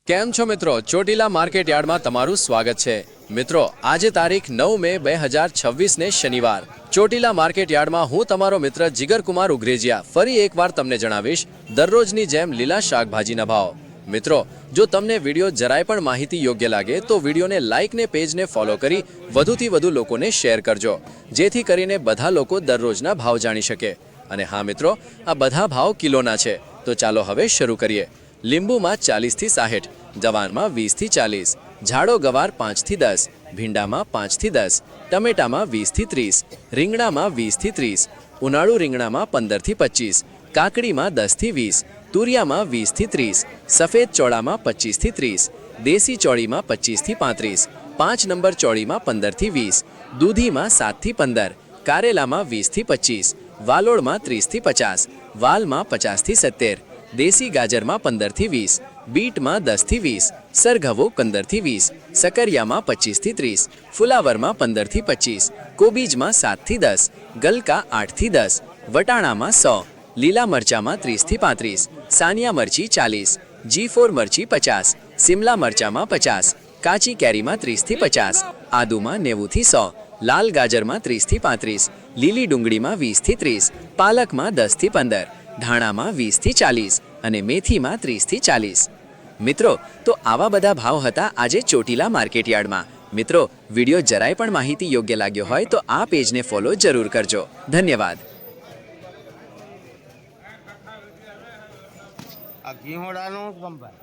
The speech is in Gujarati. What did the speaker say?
કેમ છો મિત્રો? ચોટીલા માર્કેટ યાર્ડમાં તમારું સ્વાગત છે। મિત્રો આજે તારીખ 9 મે 2026 ને શનિવાર ચોટીલા માર્કેટ યાર્ડમાં હું તમારો મિત્ર જીગરકુમાર ઉગરેજીયા ફરી એકવાર તમને જણાવીશ દરરોજની જેમ લીલા શાકભાજીના ભાવ। મિત્રો જો તમને વિડીયો જરાય પણ માહિતી યોગ્ય લાગે તો વિડીયોને લાઇક ને પેજને ફોલો કરી વધુથી વધુ લોકોને શેર કરજો, જેથી કરીને બધા લોકો દરરોજના ભાવ જાણી શકે। અને હા મિત્રો, આ બધા ભાવ કિલોના છે, તો ચાલો હવે શરૂ કરીએ। લીંબુમાં 40 થી 60, જવાનમાં 20 થી 40, ઝાડો ગવાર 5 થી 10, ભીંડામાં 5 થી 10, ટમેટામાં 20 થી 30, રીંગણામાં 20 થી 30, ઉનાળુ રીંગણામાં 15 થી 25, કાકડીમાં 10 થી 20, તુરિયામાં 20 થી 30, સફેદ ચોળામાં 25 થી 30, દેશી ચોળીમાં 25 થી 35, 5 નંબર ચોળીમાં 15 થી 20, દૂધીમાં 7 થી 15, કારેલામાં 20 થી 25, વાલોળમાં 30 થી 50, વાલમાં 50 થી 70, દેશી ગાજરમાં 15 થી 20, બીટમાં 10 થી 20, સરઘવો 15 થી 20, સકરિયામાં 25 થી 30, ફુલાવરમાં 15 થી 25, કોબીજમાં 7 થી 10, ગલકા 8 થી 10, વટાણામાં 100, લીલા મરચામાં 30 થી 35, સાનિયા મરચી 40, G4 મરચી 50, સિમલા મરચામાં 50, કાચી કેરીમાં 30 થી 50, આદુમાં 90 થી 100, લાલ ગાજરમાં 30 થી 35, લીલી ડુંગળીમાં 20 થી 30, પાલકમાં 10 થી 15, ધાણામાં 20 થી 40 અને મેથીમાં 30 થી 40। મિત્રો તો આવા બધા ભાવ હતા આજે ચોટીલા માર્કેટ યાર્ડમાં। મિત્રો વિડીયો જરાય પણ માહિતી યોગ્ય લાગ્યો હોય તો આ પેજને ફોલો જરૂર કરજો। ધન્યવાદ। આ ઘીહોડાનું કંપાય